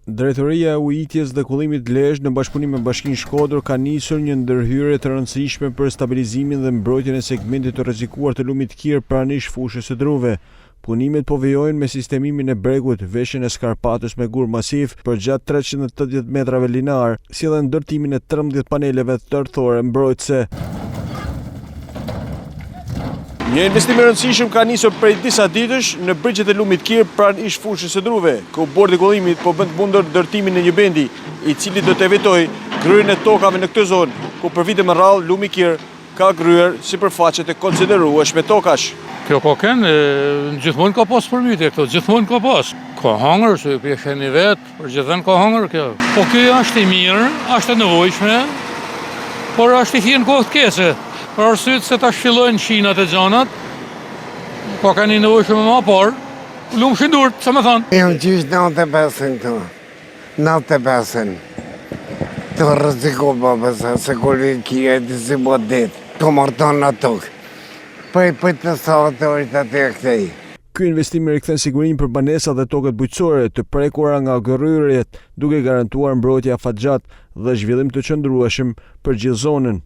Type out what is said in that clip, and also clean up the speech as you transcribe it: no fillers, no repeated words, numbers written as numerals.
Drejtoria e Ujitjes dhe Kullimit Lezhë në bashkëpunim me Bashkinë Shkodër ka nisur një ndërhyrje të rëndësishme për stabilizimin dhe mbrojtjen e segmentit të rrezikuar të lumit Kir pranë fushës së Druve. Punimet po vijojnë me sistemimin e bregut, veshjen e skarpatës me gur masiv për gjatë 380 metrave linear, si dhe ndërtimin e 13 paneleve tërthore mbrojtëse. Një investim i rëndësishëm ka nisur prej disa ditësh në brigjet e lumit Kir pranë fushës së Druve, ku bordi i kullimit po bën të mundur ndërtimin e një bendi, i cili do të evitojë gryerjen e tokave në këtë zonë, ku për vite me radhë lumi Kir ka gryer sipërfaqe të konsiderueshme tokash. Kjo po kënë, gjithmonë ka pas përmbytje këto, gjithmonë ka pas. Ka hangër, se pjesheni vetë, për gjithën ka hangër kjo. Po kjo është i mirë, është e nevojshme, por është i hjenë kohë të kese. Për arsyet se ta shfillojnë qinat e gjanat, po ka një nevojshme më parë, lumë shindurët, sa me thanë. Jam gjysh 95 këtu, 95. Të rëziko babësa, se kur kia e të si bo ditë, të marton në tokë. Për të savat të orit atë e këtej. Ky investim rikthen sigurinë për banesa dhe tokat bujqësore të prekura nga gërryrjet, duke garantuar mbrojtje afatgjat dhe zhvillim të qëndrueshëm për gjithë zonën.